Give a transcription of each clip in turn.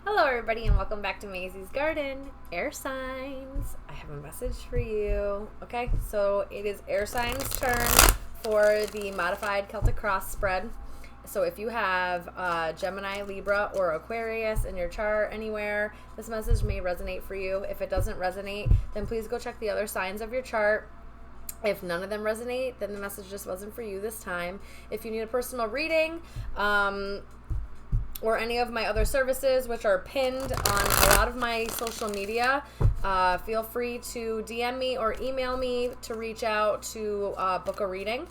Hello everybody and welcome back to Mazysgarden. Air signs. I have a message for you. Okay, so it is air signs' turn for the Modified Celtic Cross spread. So if you have Gemini, Libra, or Aquarius in your chart anywhere, this message may resonate for you. If it doesn't resonate, then please go check the other signs of your chart. If none of them resonate, then the message just wasn't for you this time. If you need a personal reading, or any of my other services, which are pinned on a lot of my social media, feel free to DM me or email me to reach out to book a reading.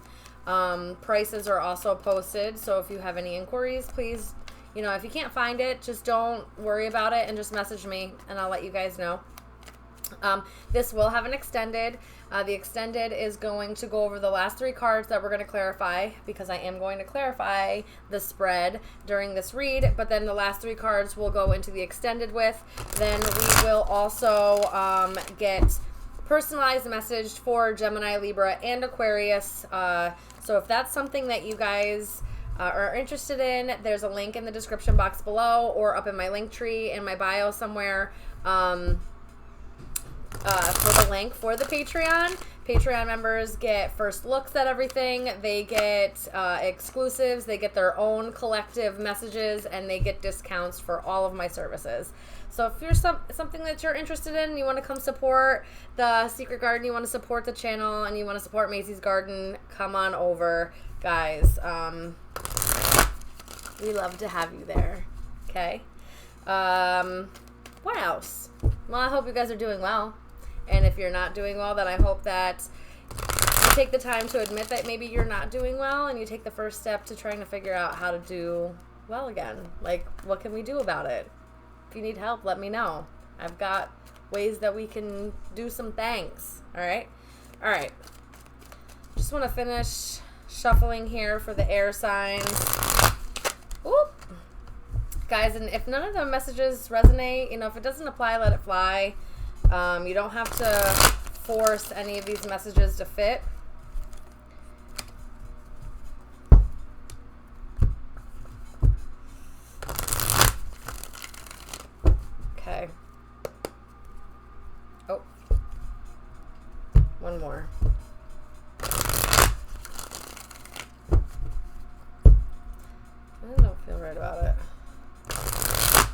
Prices are also posted, so if you have any inquiries, please, if you can't find it, just don't worry about it and just message me and I'll let you guys know. This will have an extended. The extended is going to go over the last three cards that we're going to clarify, because I am going to clarify the spread during this read, but then the last three cards will go into the extended with. Then we will also get personalized message for Gemini, Libra, and Aquarius. So if that's something that you guys are interested in, there's a link in the description box below or up in my link tree in my bio somewhere. For the link for the Patreon. Patreon members get first looks at everything. They get exclusives. They get their own collective messages, and they get discounts for all of my services. So if you're something that you're interested in, you want to come support the Secret Garden, you want to support the channel, and you want to support Mazysgarden, come on over, guys. We love to have you there. Okay. What else? Well, I hope you guys are doing well. And if you're not doing well, then I hope that you take the time to admit that maybe you're not doing well, and you take the first step to trying to figure out how to do well again. Like, what can we do about it? If you need help, let me know. I've got ways that we can do some things. All right? All right. Just want to finish shuffling here for the air signs. Oop. Guys, and if none of the messages resonate, if it doesn't apply, let it fly. You don't have to force any of these messages to fit. Okay. Oh. One more. I don't feel right about it.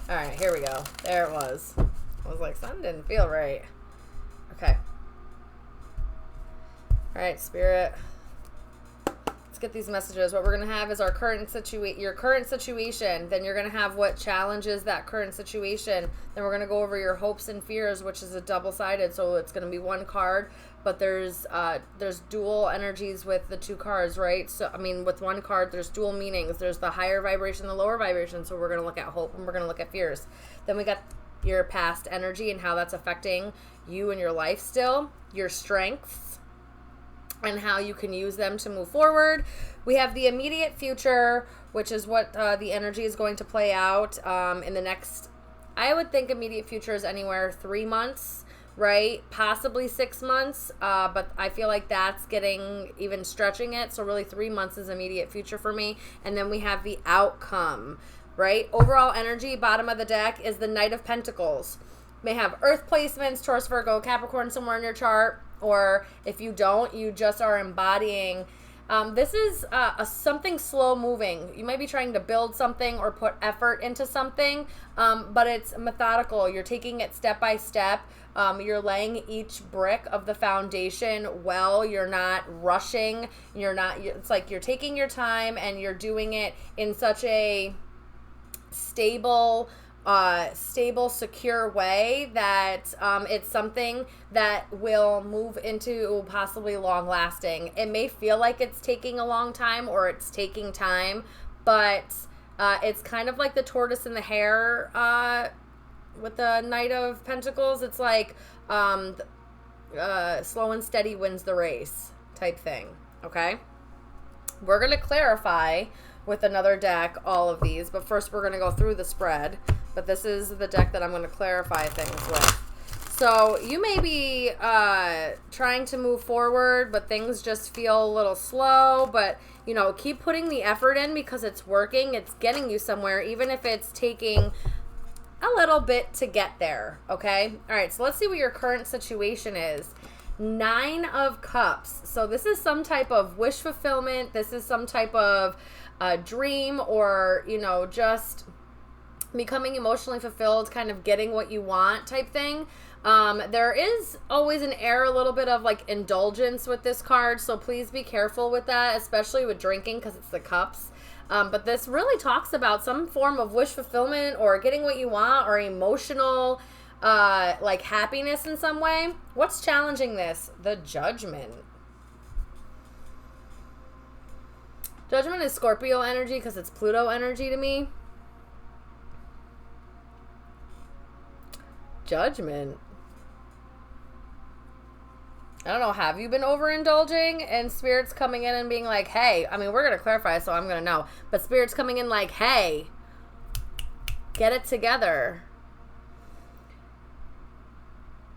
All right, here we go. There it was. I was like, something didn't feel right. Okay. All right, Spirit. Let's get these messages. What we're going to have is your current situation. Then you're going to have what challenges that current situation. Then we're going to go over your hopes and fears, which is a double-sided. So it's going to be one card, but there's dual energies with the two cards, right? So, with one card, there's dual meanings. There's the higher vibration, the lower vibration. So we're going to look at hope and we're going to look at fears. Then we got your past energy and how that's affecting you and your life still, your strengths, and how you can use them to move forward. We have the immediate future, which is what the energy is going to play out in the next, I would think immediate future is anywhere 3 months, right? Possibly 6 months, but I feel like that's even stretching it. So really 3 months is immediate future for me. And then we have the outcome, right? Overall energy, bottom of the deck, is the Knight of Pentacles. May have Earth placements, Taurus, Virgo, Capricorn somewhere in your chart, or if you don't, you just are embodying. This is something slow moving. You might be trying to build something or put effort into something, but it's methodical. You're taking it step by step. You're laying each brick of the foundation well. You're not rushing. It's like you're taking your time and you're doing it in such a stable, secure way that it's something that will move into possibly long lasting. It may feel like it's taking a long time or it's taking time, but it's kind of like the tortoise and the hare with the Knight of Pentacles. It's like slow and steady wins the race type thing. Okay, we're going to clarify with another deck all of these, but first we're going to go through the spread. But this is the deck that I'm going to clarify things with. So you may be trying to move forward, but things just feel a little slow. But, keep putting the effort in because it's working. It's getting you somewhere, even if it's taking a little bit to get there, okay? All right, so let's see what your current situation is. 9 of Cups. So this is some type of wish fulfillment. This is some type of dream, or, you know, just becoming emotionally fulfilled, kind of getting what you want type thing. There is always an air, a little bit of like indulgence with this card, so please be careful with that, especially with drinking, because it's the cups. But this really talks about some form of wish fulfillment, or getting what you want, or emotional like happiness in some way. What's challenging this? The Judgment. Judgment is Scorpio energy because it's Pluto energy to me. Judgment. I don't know, have you been overindulging? And Spirit's coming in and being like, hey, I mean, we're going to clarify, so I'm going to know. But Spirit's coming in like, hey, get it together.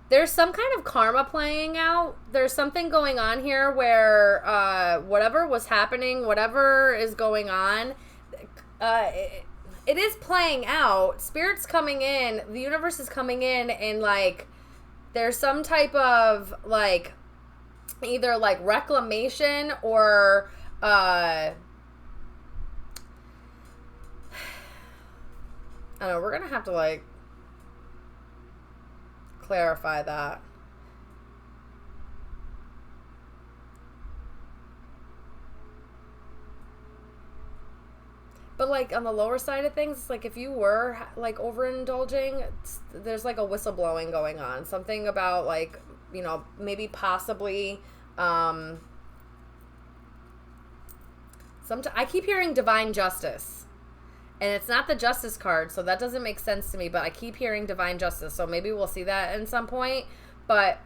There's some kind of karma playing out. There's something going on here where whatever was happening, whatever is going on, it is playing out. Spirit's coming in, the universe is coming in, and like there's some type of like either like reclamation or I don't know, we're gonna have to like clarify that. But like on the lower side of things, it's like if you were like overindulging, there's like a whistleblowing going on. Something about like, you know, maybe possibly I keep hearing divine justice. And it's not the Justice card, so that doesn't make sense to me, but I keep hearing divine justice. So maybe we'll see that at some point. But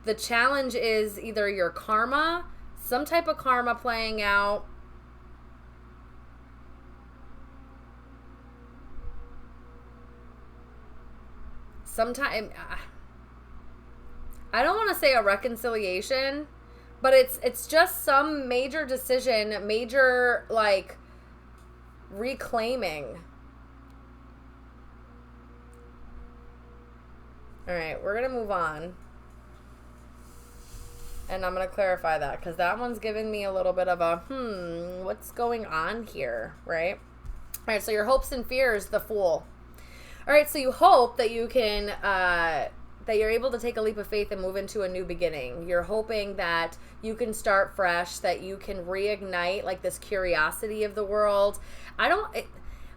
the challenge is either your karma, some type of karma playing out, sometime, I don't want to say a reconciliation, but it's just some major decision, major like reclaiming. All right, we're gonna move on, and I'm gonna clarify that because that one's giving me a little bit of a what's going on here, right? All right, so your hopes and fears, the Fool. All right, so you hope that you can, that you're able to take a leap of faith and move into a new beginning. You're hoping that you can start fresh, that you can reignite like this curiosity of the world.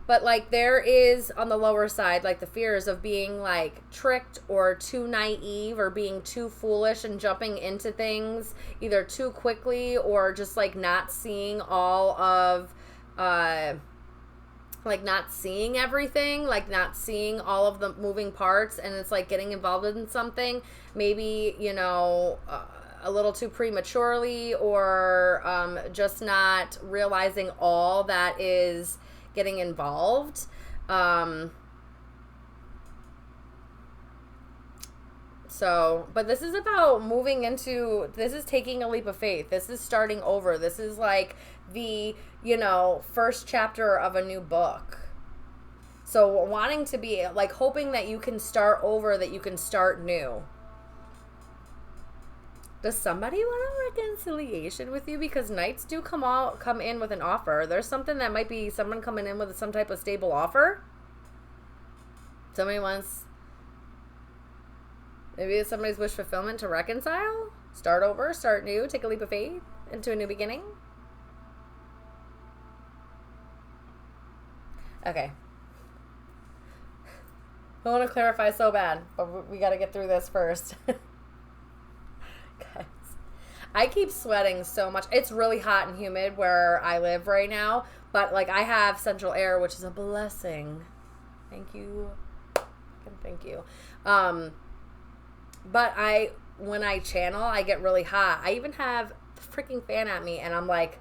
But like there is on the lower side, like the fears of being like tricked or too naive or being too foolish and jumping into things either too quickly or just like not seeing all of, like not seeing everything, like not seeing all of the moving parts, and it's like getting involved in something maybe, you know, a little too prematurely, or just not realizing all that is getting involved. So, but this is about moving into, this is taking a leap of faith. This is starting over. This is like the, you know, first chapter of a new book. So wanting to be like hoping that you can start over, that you can start new. Does somebody want a reconciliation with you? Because Knights do come in with an offer. There's something that might be someone coming in with some type of stable offer. Somebody wants, maybe it's somebody's wish fulfillment to reconcile, start over, start new, take a leap of faith into a new beginning. Okay. I want to clarify so bad, but we got to get through this first. Guys, I keep sweating so much. It's really hot and humid where I live right now, but like I have central air, which is a blessing. Thank you. Thank you. But when I channel, I get really hot. I even have the freaking fan at me, and I'm like,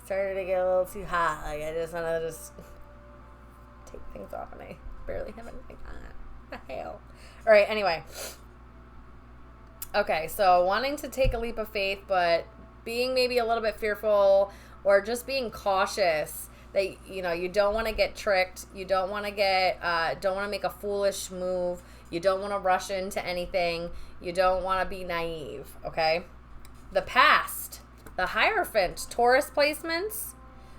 started to get a little too hot. Like I just want to just take things off, and I barely have anything on. The hell. All right. Anyway. Okay. So wanting to take a leap of faith, but being maybe a little bit fearful or just being cautious. that, you know, you don't want to get tricked. You don't want to don't want to make a foolish move. You don't want to rush into anything. You don't want to be naive, okay? The past, the Hierophant, Taurus placements.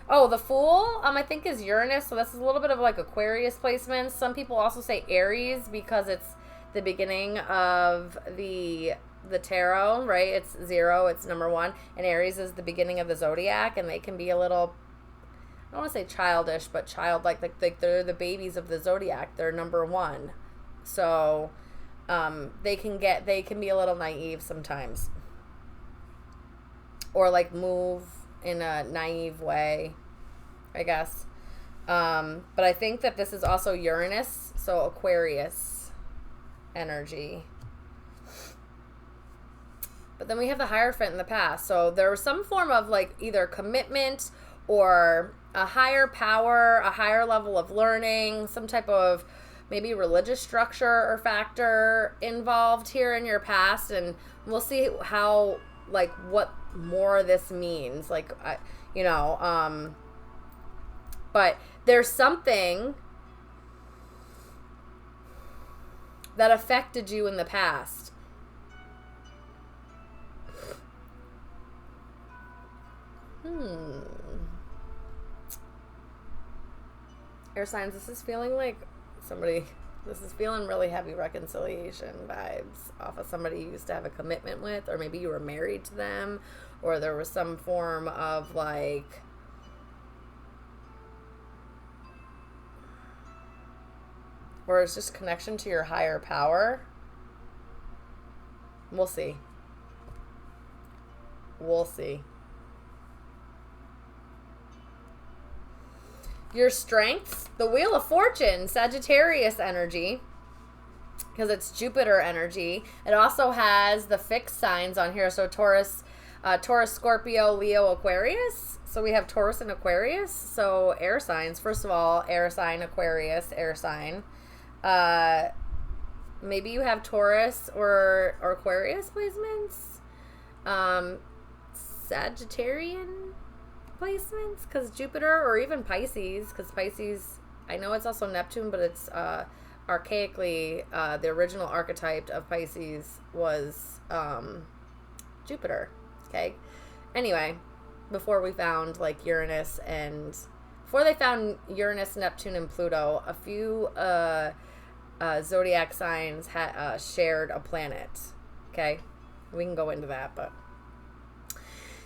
Oh, the Fool, I think is Uranus, so this is a little bit of like Aquarius placements. Some people also say Aries because it's the beginning of the tarot, right? It's 0, it's number 1, and Aries is the beginning of the zodiac, and they can be a little, I don't want to say childish, but childlike, like they're the babies of the zodiac. They're number 1. So they can be a little naive sometimes, or like move in a naive way, I guess. But I think that this is also Uranus, so Aquarius energy. But then we have the Hierophant in the past. So there was some form of like either commitment or a higher power, a higher level of learning, some type of maybe religious structure or factor involved here in your past. And we'll see how, like, what more this means. Like, you know, but there's something that affected you in the past. Air signs, this is feeling like this is feeling really heavy reconciliation vibes off of somebody you used to have a commitment with, or maybe you were married to them, or there was some form of like, or it's just connection to your higher power. We'll see. We'll see. Your strengths, the Wheel of Fortune, Sagittarius energy, because it's Jupiter energy. It also has the fixed signs on here. So Taurus, Scorpio, Leo, Aquarius. So we have Taurus and Aquarius. So air signs. First of all, air sign, Aquarius, air sign. Maybe you have Taurus or Aquarius placements. Sagittarian placements, because Jupiter, or even Pisces, because Pisces, I know it's also Neptune, but it's archaically the original archetype of Pisces was Jupiter. Okay, anyway, before we found like Uranus, and before they found Uranus, Neptune, and Pluto, a few zodiac signs had shared a planet. Okay, we can go into that, but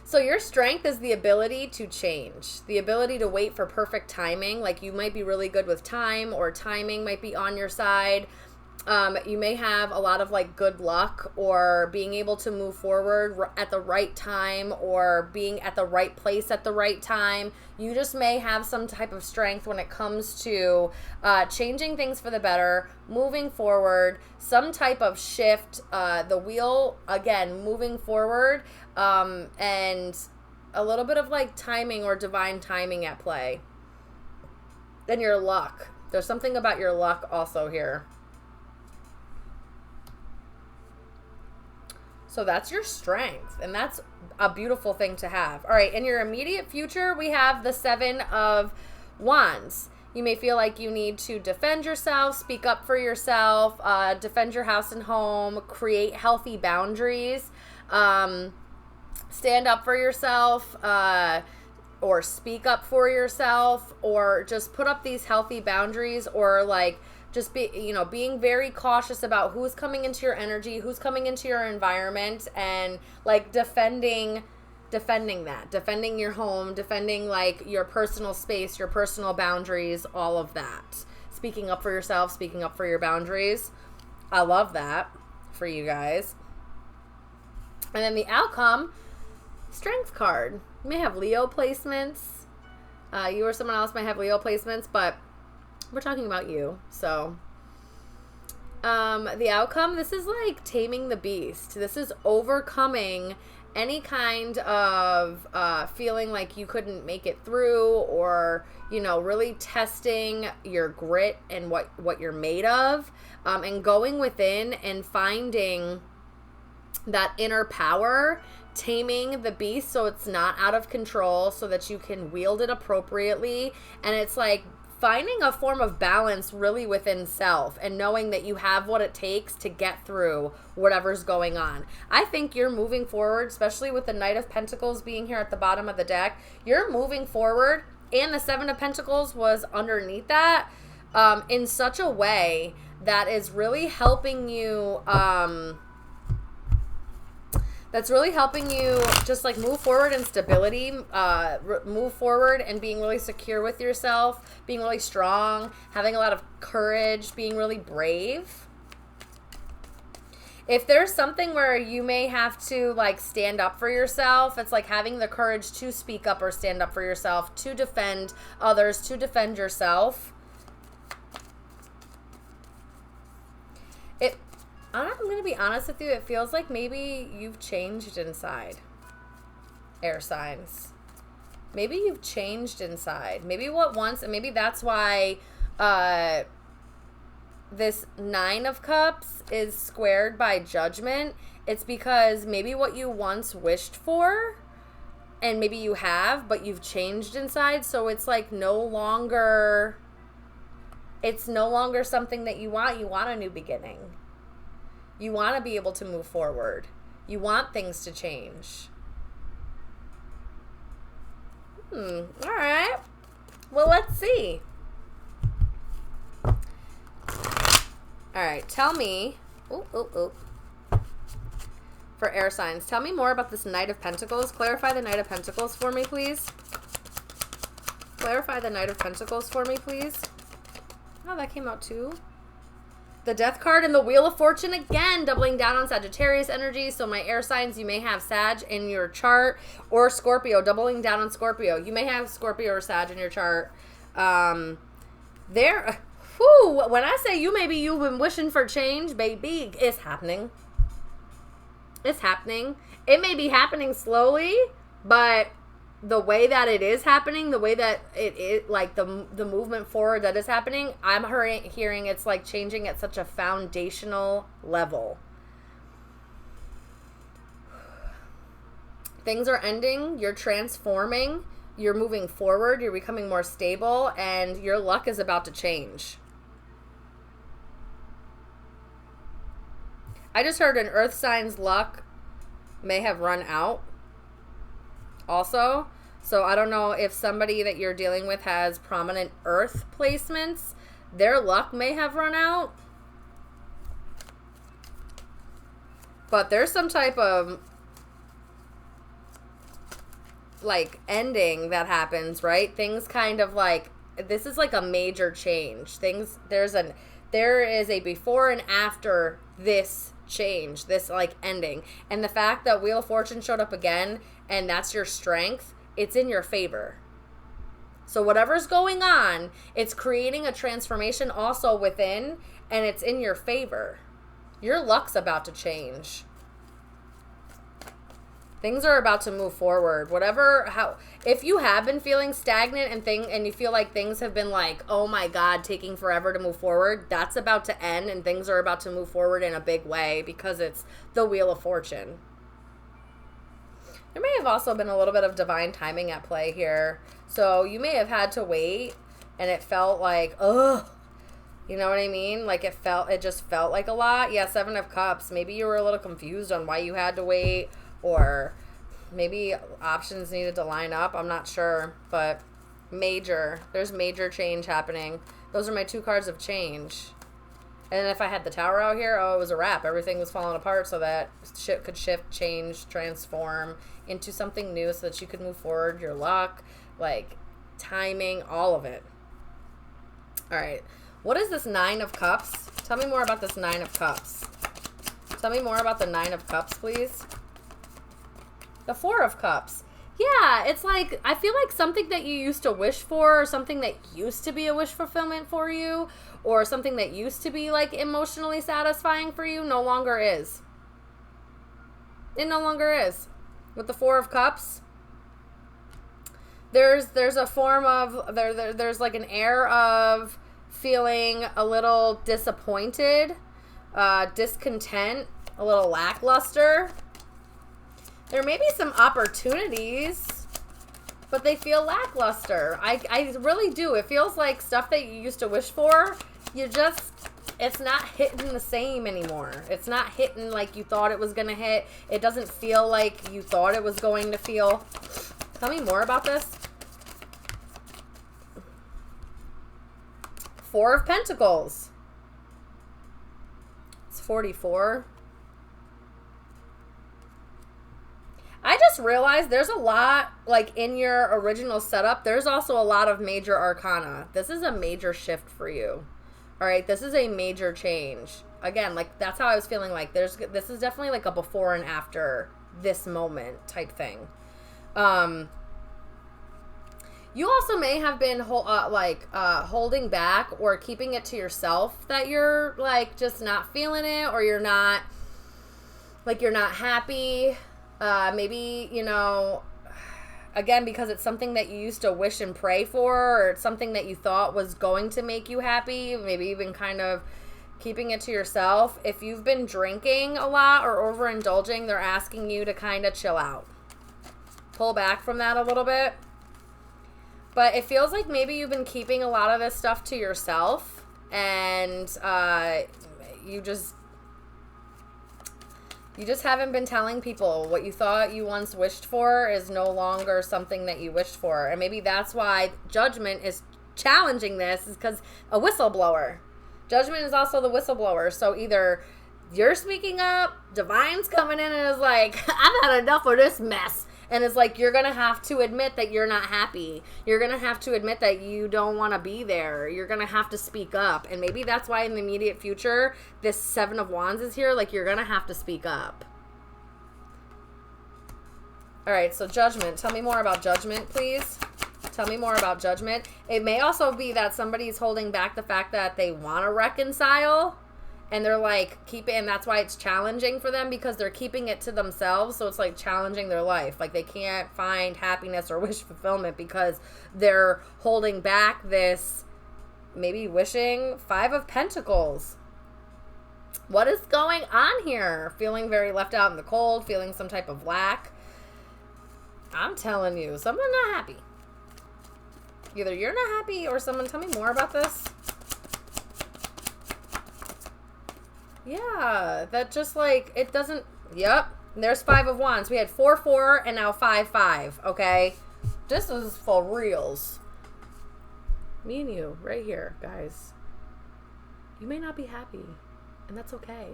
so your strength is the ability to change, the ability to wait for perfect timing. Like, you might be really good with time, or timing might be on your side. You may have a lot of like good luck, or being able to move forward at the right time, or being at the right place at the right time. You just may have some type of strength when it comes to changing things for the better, moving forward, some type of shift, the wheel, again, moving forward, and a little bit of like timing or divine timing at play. Then your luck. There's something about your luck also here. So that's your strength, and that's a beautiful thing to have. All right, in your immediate future, we have the 7 of Wands. You may feel like you need to defend yourself, speak up for yourself, defend your house and home, create healthy boundaries, stand up for yourself, or speak up for yourself, or just put up these healthy boundaries, or like just being very cautious about who's coming into your energy, who's coming into your environment, and like defending your home, defending like your personal space, your personal boundaries, all of that. Speaking up for yourself, speaking up for your boundaries. I love that for you guys. And then the outcome, Strength card. You may have Leo placements. You or someone else might have Leo placements, but we're talking about you. So the outcome, this is like taming the beast. This is overcoming any kind of feeling like you couldn't make it through, or really testing your grit and what you're made of, and going within and finding that inner power taming the beast so it's not out of control, so that you can wield it appropriately. And it's like finding a form of balance really within self and knowing that you have what it takes to get through whatever's going on. I think you're moving forward, especially with the Knight of Pentacles being here at the bottom of the deck. You're moving forward, and the Seven of Pentacles was underneath that, in such a way that is really helping you, that's really helping you just like move forward in stability, move forward and being really secure with yourself, being really strong, having a lot of courage, being really brave. If there's something where you may have to like stand up for yourself, it's like having the courage to speak up or stand up for yourself, to defend others, to defend yourself. I'm going to be honest with you. It feels like maybe you've changed inside, air signs. Maybe you've changed inside. Maybe what once, and maybe that's why this Nine of Cups is squared by Judgment. It's because maybe what you once wished for, and maybe you have, but you've changed inside. So it's like no longer something that you want. You want a new beginning. You want to be able to move forward. You want things to change. All right. Well, let's see. All right. Tell me. For air signs, tell me more about this Knight of Pentacles. Clarify the Knight of Pentacles for me, please. Clarify the Knight of Pentacles for me, please. Oh, that came out too. The Death card and the Wheel of Fortune again, doubling down on Sagittarius energy. So my air signs, you may have Sag in your chart, or Scorpio, doubling down on Scorpio. You may have Scorpio or Sag in your chart. When I say you've been wishing for change, baby, it's happening. It's happening. It may be happening slowly, but the way that it is happening, the way that it is, like the movement forward that is happening, I'm hearing it's like changing at such a foundational level. Things are ending, you're transforming, you're moving forward, you're becoming more stable, and your luck is about to change. I just heard an earth sign's luck may have run out also. So I don't know if somebody that you're dealing with has prominent earth placements. Their luck may have run out. But there's some type of like ending that happens, right? Things kind of like, this is like a major change. There is a before and after this change, this like ending. And the fact that Wheel of Fortune showed up again, and that's your strength, it's in your favor. So whatever's going on, it's creating a transformation also within, and it's in your favor. Your luck's about to change. Things are about to move forward. If you have been feeling stagnant and you feel like things have been like, oh my God, taking forever to move forward, that's about to end, and things are about to move forward in a big way because it's the Wheel of Fortune. There may have also been a little bit of divine timing at play here. So you may have had to wait, and it felt like, ugh. You know what I mean? Like it just felt like a lot. Yeah, Seven of Cups. Maybe you were a little confused on why you had to wait, or maybe options needed to line up. I'm not sure, but there's major change happening. Those are my two cards of change. And then if I had the Tower out here, it was a wrap. Everything was falling apart so that shit could shift, change, transform into something new so that you could move forward. Your luck, like timing, all of it. All right. What is this Nine of Cups? Tell me more about this Nine of Cups. Tell me more about the Nine of Cups, please. The Four of Cups. Yeah, it's like, I feel like something that you used to wish for, or something that used to be a wish fulfillment for you, or something that used to be like emotionally satisfying for you, no longer is. It no longer is. With the Four of Cups, there's a form of, there's like an air of feeling a little disappointed, discontent, a little lackluster. There may be some opportunities, but they feel lackluster. I really do. It feels like stuff that you used to wish for, it's not hitting the same anymore. It's not hitting like you thought it was going to hit. It doesn't feel like you thought it was going to feel. Tell me more about this. Four of Pentacles. It's 44. I just realized there's a lot, like in your original setup, there's also a lot of major arcana. This is a major shift for you. All right, this is a major change. Again, like that's how I was feeling. Like this is definitely like a before and after this moment type thing. You also may have been holding back or keeping it to yourself, that you're like just not feeling it, or you're not happy. Maybe, you know, again, because it's something that you used to wish and pray for, or it's something that you thought was going to make you happy. Maybe you've been kind of keeping it to yourself. If you've been drinking a lot or overindulging, they're asking you to kind of chill out. Pull back from that a little bit. But it feels like maybe you've been keeping a lot of this stuff to yourself, and you just haven't been telling people what you thought you once wished for is no longer something that you wished for. And maybe that's why Judgment is challenging this, is because a whistleblower. Judgment is also the whistleblower. So either you're speaking up, Divine's coming in and is like, I've had enough of this mess. And it's like, you're going to have to admit that you're not happy. You're going to have to admit that you don't want to be there. You're going to have to speak up. And maybe that's why in the immediate future, this Seven of Wands is here. Like, you're going to have to speak up. All right, so Judgment. Tell me more about Judgment, please. Tell me more about Judgment. It may also be that somebody's holding back the fact that they want to reconcile. And they're like, and that's why it's challenging for them, because they're keeping it to themselves. So it's like challenging their life. Like they can't find happiness or wish fulfillment because they're holding back this, maybe wishing. 5 of Pentacles. What is going on here? Feeling very left out in the cold, feeling some type of lack. I'm telling you, someone's not happy. Either you're not happy or someone, tell me more about this. Yeah, that just like, it doesn't, yep. There's 5 of Wands. We had 4, 4, and now 5, 5, okay? This is for reals. Me and you, right here, guys. You may not be happy, and that's okay.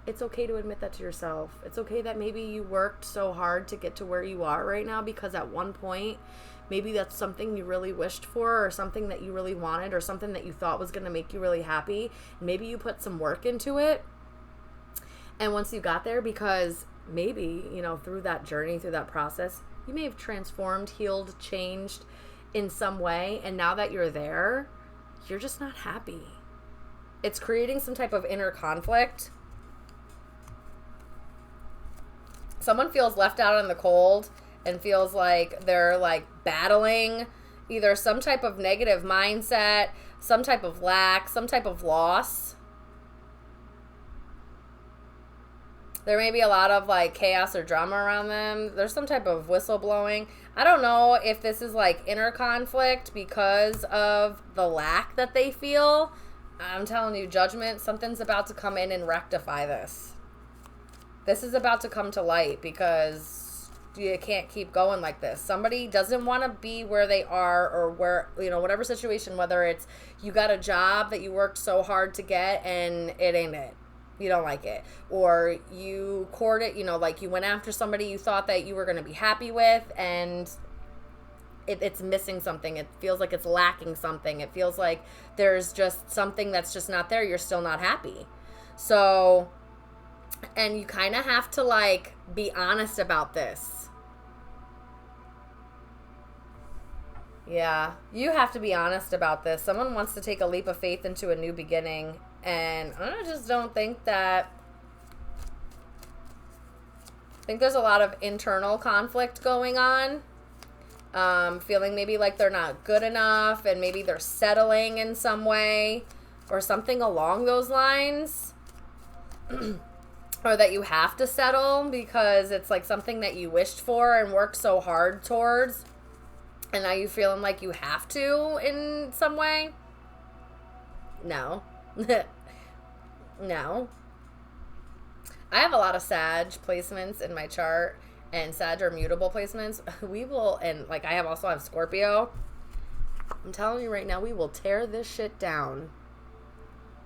It's okay to admit that to yourself. It's okay that maybe you worked so hard to get to where you are right now, because at one point, maybe that's something you really wished for, or something that you really wanted, or something that you thought was going to make you really happy. Maybe you put some work into it. And once you got there, because maybe, you know, through that journey, through that process, you may have transformed, healed, changed in some way. And now that you're there, you're just not happy. It's creating some type of inner conflict. Someone feels left out in the cold and feels like they're like battling either some type of negative mindset, some type of lack, some type of loss. There may be a lot of like chaos or drama around them. There's some type of whistleblowing. I don't know if this is like inner conflict because of the lack that they feel. I'm telling you, Judgment, something's about to come in and rectify this. This is about to come to light, because you can't keep going like this. Somebody doesn't want to be where they are, or where, you know, whatever situation, whether it's you got a job that you worked so hard to get and it ain't it. You don't like it. Or you courted, you know, like you went after somebody you thought that you were going to be happy with, and it's missing something. It feels like it's lacking something. It feels like there's just something that's just not there. You're still not happy. So, and you kind of have to like be honest about this. Yeah, you have to be honest about this. Someone wants to take a leap of faith into a new beginning, and I just don't think that. I think there's a lot of internal conflict going on. Feeling maybe like they're not good enough, and maybe they're settling in some way, or something along those lines. or that you have to settle because it's like something that you wished for and worked so hard towards, and now you feeling like you have to in some way. No. No. I have a lot of Sag placements in my chart, and Sag are mutable placements. We will, and like I also have Scorpio. I'm telling you right now, we will tear this shit down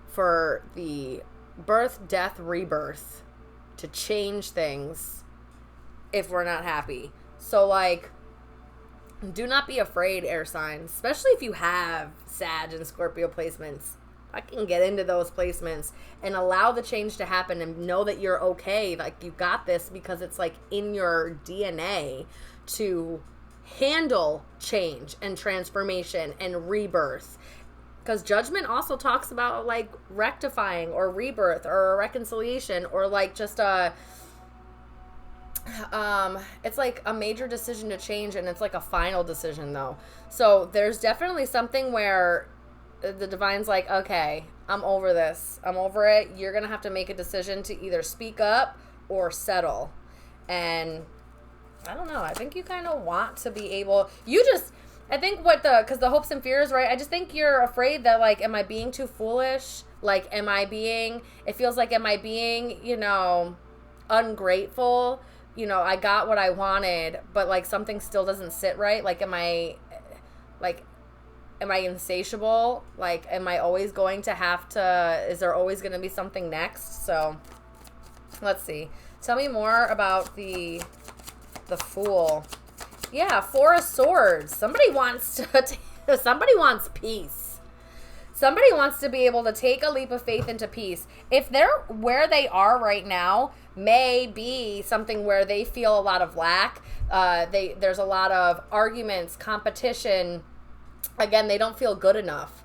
for the birth, death, rebirth to change things if we're not happy. So like, do not be afraid, air signs, especially if you have Sag and Scorpio placements. I can get into those placements and allow the change to happen and know that you're okay. Like, you got this, because it's like in your DNA to handle change and transformation and rebirth. Because Judgment also talks about like rectifying or rebirth or a reconciliation, or like just it's like a major decision to change, and it's like a final decision though. So there's definitely something where the divine's like, okay, I'm over this. I'm over it. You're going to have to make a decision to either speak up or settle. And I don't know. I think you kind of want to be able, I think because the hopes and fears, right? I just think you're afraid that like, am I being too foolish? Like, it feels like, am I being, ungrateful? I got what I wanted, but like something still doesn't sit right. Like, am I insatiable? Like, am I always going to is there always going to be something next? So let's see. Tell me more about the Fool. Yeah, Four of Swords. Somebody wants peace. Somebody wants to be able to take a leap of faith into peace. If they're where they are right now, may be something where they feel a lot of lack. There's a lot of arguments, competition. Again, they don't feel good enough.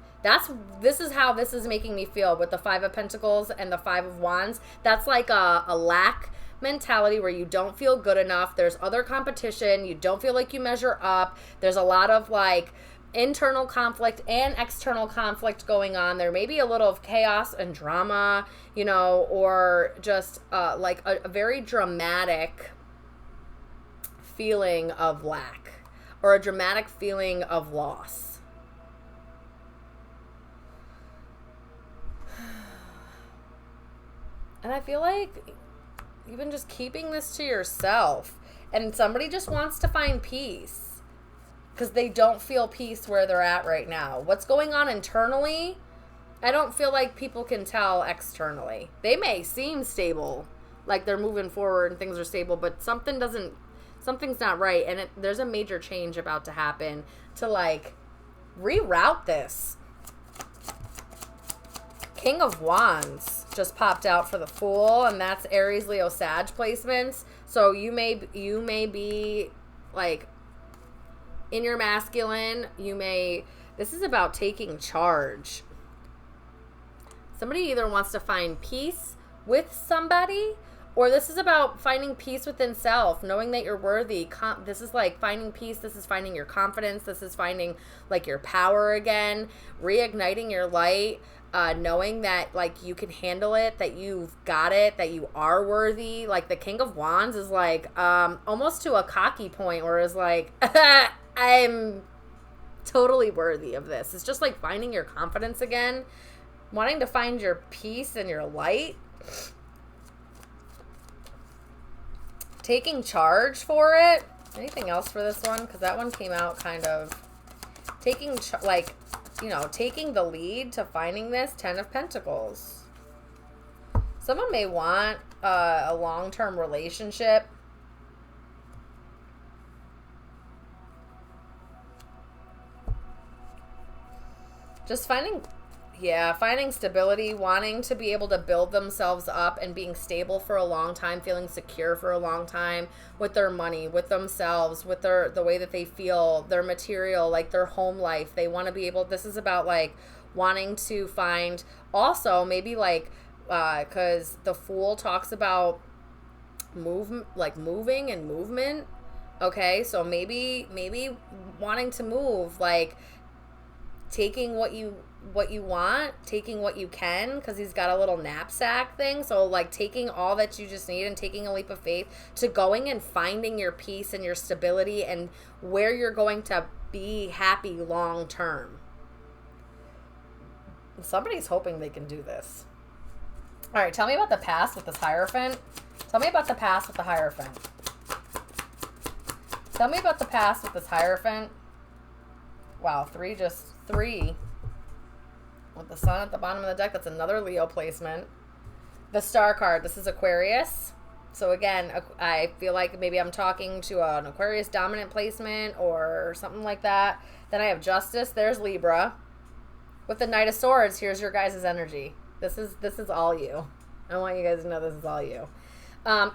This is how this is making me feel with the Five of Pentacles and the Five of Wands. That's like a lack mentality where you don't feel good enough. There's other competition. You don't feel like you measure up. There's a lot of like internal conflict and external conflict going on. There may be a little of chaos and drama, or just like a very dramatic feeling of lack, or a dramatic feeling of loss. And I feel like you've been just keeping this to yourself, and somebody just wants to find peace because they don't feel peace where they're at right now. What's going on internally, I don't feel like people can tell externally. They may seem stable, like they're moving forward and things are stable, but something's not right, and there's a major change about to happen to like reroute this. King of Wands just popped out for the Fool, and that's Aries, Leo, Sag placements. So you may be like in your masculine. This is about taking charge. Somebody either wants to find peace with somebody, or this is about finding peace within self, knowing that you're worthy. This is like finding peace. This is finding your confidence. This is finding like your power again, reigniting your light, knowing that like you can handle it, that you've got it, that you are worthy. Like the King of Wands is like almost to a cocky point where it's like, I'm totally worthy of this. It's just like finding your confidence again, wanting to find your peace and your light. Taking charge for it. Anything else for this one? Because that one came out kind of taking the lead to finding this. 10 of Pentacles. Someone may want a long-term relationship. Just finding stability, wanting to be able to build themselves up and being stable for a long time, feeling secure for a long time with their money, with themselves, with the way that they feel, their material, like their home life. They want to be able, this is about like wanting to find also maybe like, because the Fool talks about moving and movement. Okay. So maybe wanting to move, like taking what you what you want, taking what you can, because he's got a little knapsack thing. So like taking all that you just need and taking a leap of faith to going and finding your peace and your stability and where you're going to be happy long term. Somebody's hoping they can do this. All right, tell me about the past with this Hierophant. Tell me about the past with the Hierophant. Tell me about the past with this Hierophant. Wow, just three. With the sun at the bottom of the deck, that's another Leo placement. The Star card, this is Aquarius. So again, I feel like maybe I'm talking to an Aquarius dominant placement or something like that. Then I have Justice, there's Libra. With the Knight of Swords, here's your guys' energy. This is all you. I want you guys to know this is all you.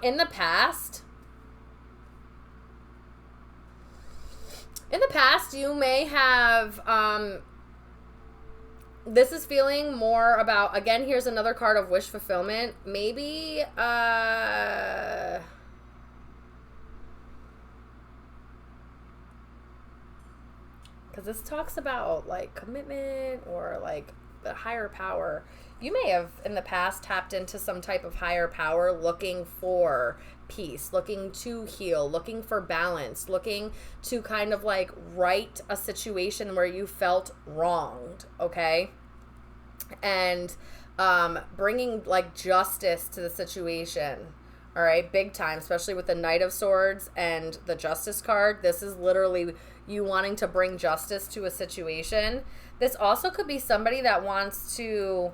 In the past, you may have, this is feeling more about, again, here's another card of wish fulfillment. Maybe, because this talks about, like, commitment or, like, the higher power. You may have, in the past, tapped into some type of higher power looking for peace, looking to heal, looking for balance, looking to kind of, like, right a situation where you felt wronged, okay? And bringing, like, justice to the situation. All right, big time, especially with the Knight of Swords and the Justice card. This is literally you wanting to bring justice to a situation. This also could be somebody that wants to,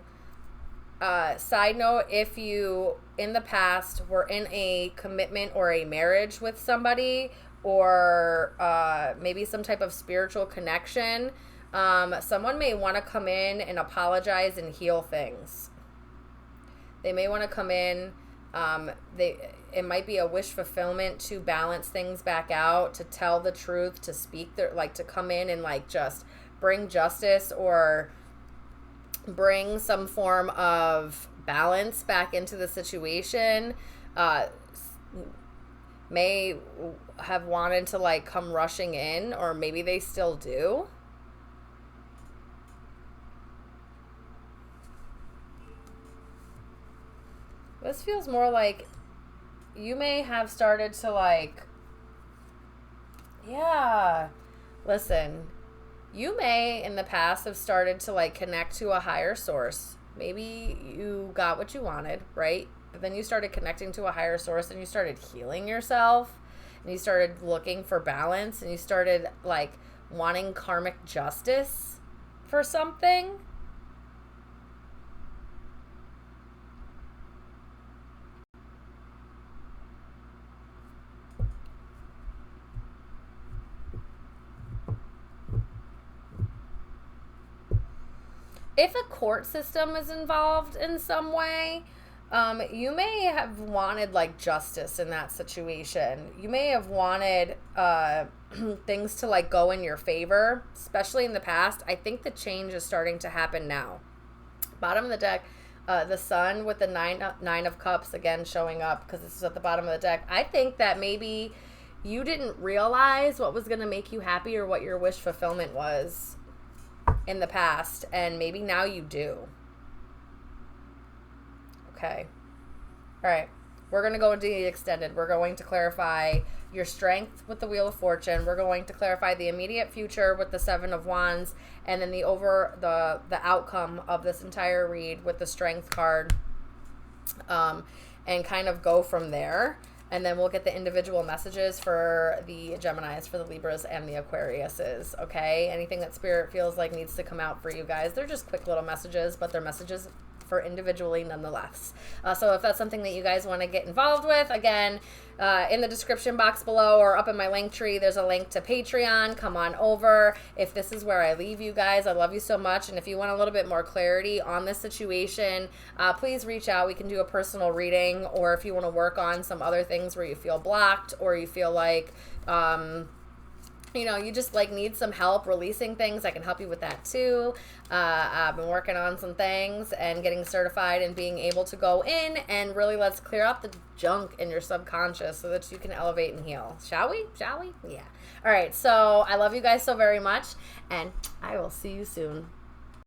side note, if you, in the past, were in a commitment or a marriage with somebody or maybe some type of spiritual connection, someone may want to come in and apologize and heal things. They may want to come in. It might be a wish fulfillment to balance things back out, to tell the truth, to speak their, like, to come in and, like, just bring justice or bring some form of balance back into the situation. May have wanted to, like, come rushing in, or maybe they still do. This feels more like you may have started to, like, yeah, listen, you may in the past have started to, like, connect to a higher source. Maybe you got what you wanted, right? But then you started connecting to a higher source and you started healing yourself and you started looking for balance and you started, like, wanting karmic justice for something. If a court system is involved in some way, you may have wanted, like, justice in that situation. You may have wanted things to, like, go in your favor, especially in the past. I think the change is starting to happen now. Bottom of the deck, the Sun with the nine of Cups, again, showing up because this is at the bottom of the deck. I think that maybe you didn't realize what was going to make you happy or what your wish fulfillment was in the past, and maybe now you do. Okay. All right. We're going to go into the extended. We're going to clarify your strength with the Wheel of Fortune. We're going to clarify the immediate future with the Seven of Wands, and then the outcome of this entire read with the Strength card, and kind of go from there. And then we'll get the individual messages for the Geminis, for the Libras, and the Aquariuses, okay? Anything that Spirit feels like needs to come out for you guys. They're just quick little messages, but they're messages for individually nonetheless. So if that's something that you guys want to get involved with, again, in the description box below or up in my link tree, there's a link to Patreon. Come on over. If this is where I leave you guys, I love you so much. And if you want a little bit more clarity on this situation, please reach out. We can do a personal reading, or if you want to work on some other things where you feel blocked or you feel like, you know, you just, like, need some help releasing things, I can help you with that too. I've been working on some things and getting certified and being able to go in and really let's clear up the junk in your subconscious so that you can elevate and heal. Shall we? Shall we? Yeah. All right. So I love you guys so very much, and I will see you soon.